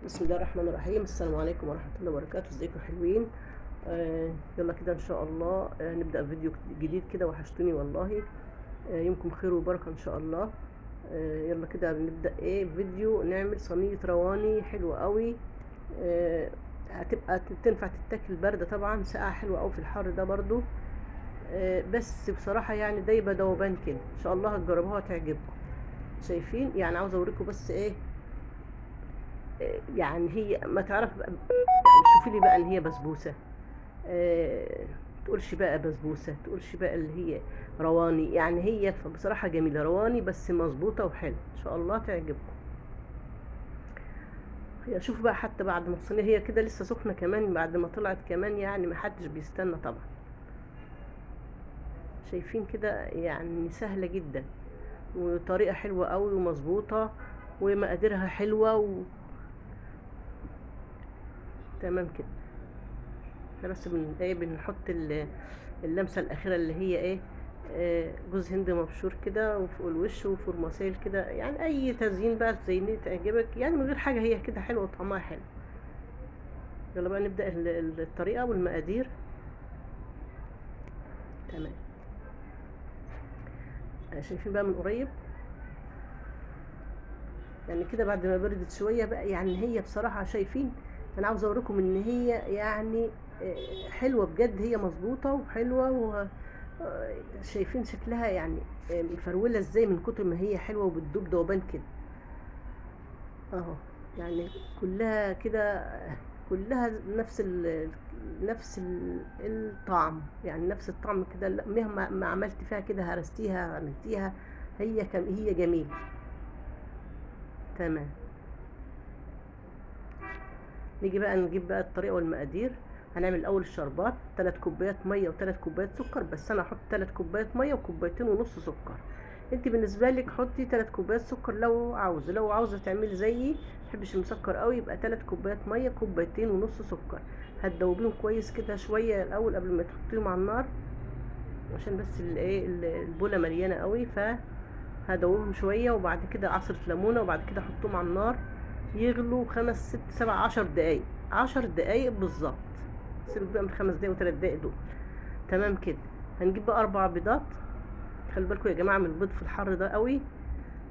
بسم الله الرحمن الرحيم. السلام عليكم ورحمة الله وبركاته. ازيكم حلوين؟ يلا كده ان شاء الله نبدأ فيديو جديد كده. وحشتوني والله. يومكم خير وبركة ان شاء الله. يلا كده نبدأ فيديو نعمل صينية رواني حلوة قوي. هتبقى تنفع تتاكل باردة، طبعا ساقعة حلوة قوي في الحر ده برضو. بس بصراحة يعني دايبة دوبان كده، ان شاء الله هتجربوها وتعجبكم. شايفين؟ يعني عاوزة اوريكم بس يعني هي ما تعرف بقى، يعني شوفي لي بقى ان هي بسبوسه. آه تقولش بقى بسبوسه، تقولش بقى اللي هي رواني. يعني هي بصراحه جميله، رواني بس مظبوطه وحلوه، ان شاء الله تعجبكم. هي شوف بقى، حتى بعد ما الصينيه هي كده لسه سخنه كمان، بعد ما طلعت كمان يعني ما حدش بيستنى طبعا. شايفين كده؟ يعني سهله جدا وطريقه حلوه قوي ومظبوطه ومقاديرها حلوه تمام كده. احنا بس بنحط اللمسه الاخيره اللي هي جوز هند مبشور كده وفوق الوش وفورماسيل كده، يعني اي تزيين بقى تزينيه تعجبك، يعني من غير حاجه، هي كده حلوه وطعمها حلو. يلا بقى نبدا الطريقه والمقادير. تمام. شايفين بقى من قريب يعني كده بعد ما بردت شويه بقى، يعني هي بصراحه شايفين، انا عاوزه اوريكم ان هي يعني حلوه بجد، هي مظبوطه وحلوه شايفين شكلها يعني مفروله ازاي من كتر ما هي حلوه وبتدوب دوبان كده اهو. يعني كلها كده، كلها نفس الطعم، يعني نفس الطعم كده. مهما ما عملت فيها كده، هرستيها عملتيها، هي جميل. تمام. نيجي بقى نجيب بقى الطريقه والمقادير. هنعمل اول الشربات 3 كوبايات ميه و3 كوبايات سكر، بس انا هحط 3 كوبايات ميه وكوبايتين ونص سكر. انت بالنسبه لك حطي 3 كوبايات سكر لو عاوزه تعملي زيي، متحبش المسكر قوي، يبقى 3 كوبايات ميه كوبايتين ونص سكر. هتدوبيهم كويس كده شويه الاول قبل ما تحطيهم على النار، عشان بس البوله مليانه قوي، هدوبهم شويه. وبعد كده عصره ليمونه، وبعد كده احطهم على النار يغلوا 5 6 7 10 دقايق، 10 دقايق بالظبط. سيبك بقى من 5 دقايق و3 دقايق دول. تمام كده. هنجيب بقى 4 بيضات. خلي بالكم يا جماعه من البيض في الحر ده قوي،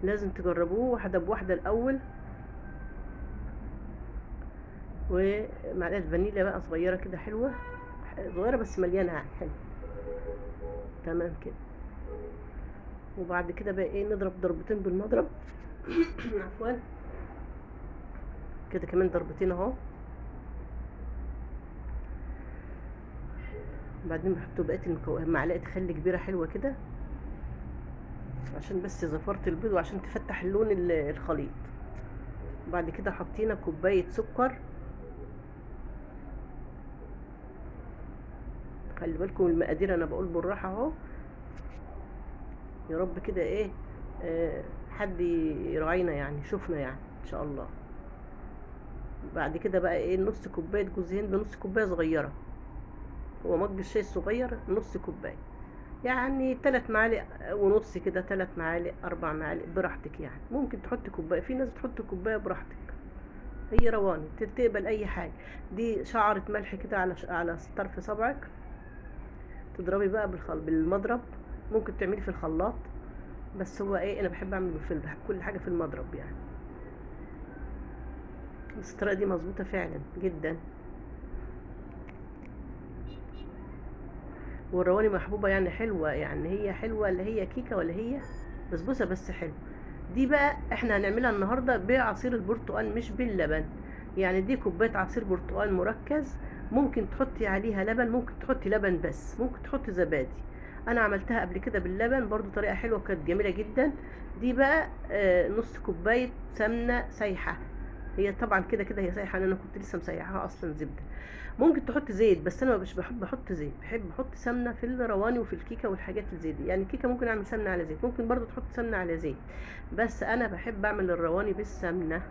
لازم تجربوه واحده بواحده الاول. ومعلقه فانيليا بقى صغيره كده حلوه، صغيره بس مليانه يعني حلو. تمام كده. وبعد كده بقى نضرب ضربتين بالمضرب عفوا، كده كمان ضربتين اهو. بعدين بحط بقيه معلقه خل كبيره حلوه كده، عشان بس زفرت البيض وعشان تفتح اللون الخليط. وبعد كده حطينا كوبايه سكر. خلي بالكم المقادير انا بقول بالراحه اهو، يا رب كده حد يراعينا يعني، شوفنا يعني ان شاء الله. بعد كده بقى نص كوبايه جوز هند، نص كوبايه صغيره، هو مج الشاي الصغير نص كوبايه، يعني 3 معالق ونص كده، 3 معالق 4 معالق براحتك. يعني ممكن تحط كوبايه، في ناس بتحط كوبايه براحتك، هي رواني تقبل اي حاجه. دي شعرة ملح كده على طرف صبعك. تضربي بقى بالمضرب، ممكن تعملي في الخلاط، بس هو انا بحب اعمل كل حاجه في المضرب يعني. بس الطريقه دي مظبوطه فعلا جدا. والرواني محبوبه يعني حلوه، يعني هي حلوه، اللي هي كيكه ولا هي بسبوسه بس حلو. دي بقى احنا هنعملها النهارده بعصير البرتقال مش باللبن. يعني دي كوبايه عصير برتقال مركز، ممكن تحطي عليها لبن، ممكن تحطي لبن بس، ممكن تحطي زبادي. انا عملتها قبل كده باللبن برضو، طريقه حلوه كانت جميله جدا. دي بقى نص كوبايه سمنه سايحه. هي طبعا كده كده هي سايحه، انا كنت لسه مسيحاها اصلا زبده. ممكن تحط زيت، بس انا مش بحب احط زيت، بحب احط سمنه في الرواني وفي الكيكه والحاجات اللي زي دي. يعني الكيكه ممكن اعمل سمنه على زيت، ممكن برضو تحط سمنه على زيت، بس انا بحب اعمل الرواني بالسمنه،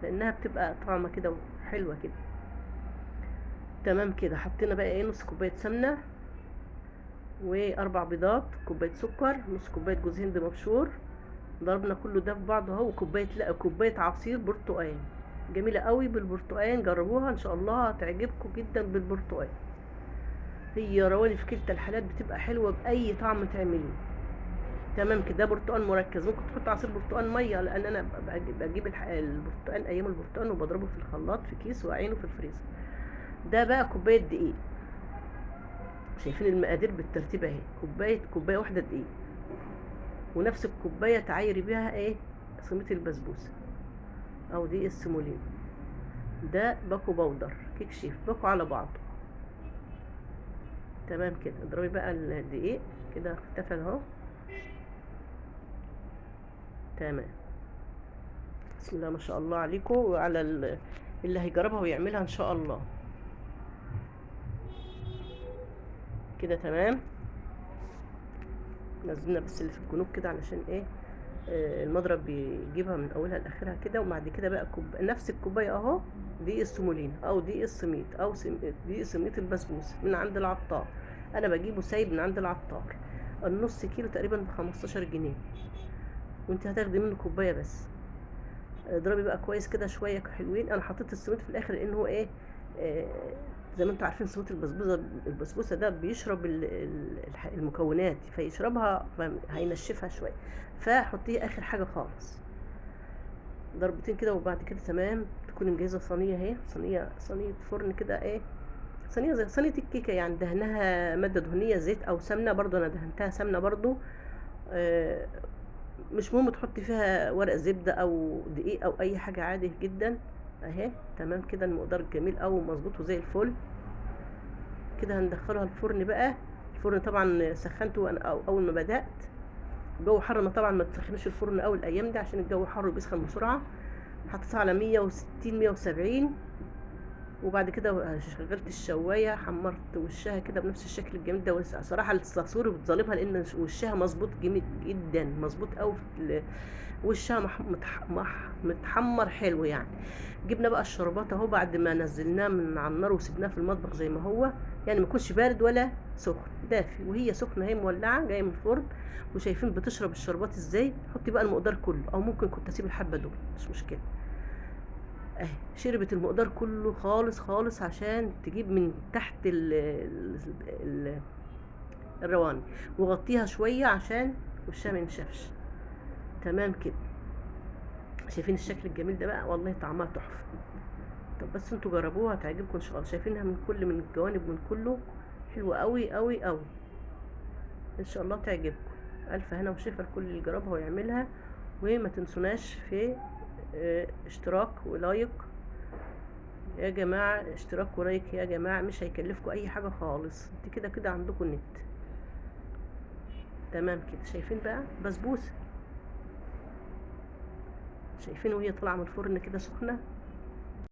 لانها بتبقى طعمه كده حلوه كده. تمام كده. حطينا بقى نص كوبايه سمنه، و4 بيضات، كوبايه سكر، نص كوبايه جوز هند مبشور. ضربنا كله ده في بعضه اهو، وكوبايه لا كوبايه عصير برتقال. جميله قوي بالبرتقال، جربوها ان شاء الله هتعجبكم جدا بالبرتقال. هي رواني في كلتا الحالات بتبقى حلوه باي طعم تعمليه. تمام كده. ده برتقال مركز، ممكن تحط عصير برتقال ميه، لان انا بجيب البرتقال ايام البرتقال وبضربه في الخلاط في كيس واعينه في الفريزر. ده بقى كوبايه دقيق. شايفين المقادير بالترتيب اهي، كوبايه واحده دقيق، ونفس الكوبايه تعايري بيها ايه، صينيه البسبوسه او دقيق السمولين. ده باكو باودر كيك شيف، باكو على بعضه. تمام كده. اضربي بقى الدقيق كده، اختفى اهو. تمام. بسم الله ما شاء الله عليكم وعلى اللي هيجربها ويعملها ان شاء الله. كده تمام. نزلنا بس اللي في الجنوب كده علشان ايه، المضرب بيجيبها من اولها لاخرها كده. وبعد كده بقى نفس الكوبايه اهو دقيق السمولين او دقيق السميد او دقيق سميد البسبوسه من عند العطار. انا بجيبه سايب من عند العطار، النص كيلو تقريبا ب15 جنيه، وانت هتاخدي منه كوبايه بس. اضربي بقى كويس كده شويه حلوين. انا حطيت السميد في الاخر لان هو ايه، آه، زي ما انتم عارفين سميد البسبوسه ده بيشرب المكونات، فيشربها هينشفها شويه، فحطيه اخر حاجه خالص. ضربتين كده. وبعد كده تمام تكوني مجهزه صينيه اهي، صينيه فرن كده ايه، صينيه زي صينيه الكيكه يعني، دهنها ماده دهنيه زيت او سمنه، برضو انا دهنتها سمنه برضو. آه، مش مهم تحطي فيها ورق زبده او دقيق او اي حاجه، عادي جدا اهي. تمام كده. المقدار جميل قوي ومظبوط وزي الفل. كده هندخلها الفرن بقى. الفرن طبعا سخنته وانا اول ما بدات. الجو حر، ما طبعا ما تسخنوش الفرن اول الايام دي عشان الجو حر بيسخن بسرعه. حطيتها على 160 170. وبعد كده شغلت الشوايه، حمرت وشها كده بنفس الشكل الجميل ده. صراحه التصوير بتظلمها لان وشها مظبوط جميل جدا، مظبوط قوي. وشها متحمر حلو يعني. جبنا بقى الشربات اهو بعد ما نزلناه من على النار وسبناه في المطبخ زي ما هو، يعني ما يكونش بارد ولا سخن، دافي. وهي سخنه هي مولعه جايه من الفرن. وشايفين بتشرب الشربات ازاي. حطي بقى المقدار كله، او ممكن كنت اسيب الحبه دول مش مشكله. اهي شربت المقدار كله خالص خالص عشان تجيب من تحت ال الرواني. وغطيها شويه عشان وشها ما ينشفش. تمام كده. شايفين الشكل الجميل ده بقى، والله طعمها تحفه. طب بس انتوا جربوها هتعجبكم ان شاء الله. شايفينها من الجوانب من كله حلوه قوي قوي قوي. ان شاء الله تعجبكم. الف هنا وشفا لكل اللي يجربها ويعملها. وما تنسوناش في اشتراك ولايك يا جماعه. اشتراك ولايك يا جماعه مش هيكلفكم اي حاجه خالص، انت كده كده عندكم النت. تمام كده. شايفين بقى بسبوسه، شايفين وهي طالعه من الفرن كده سخنه.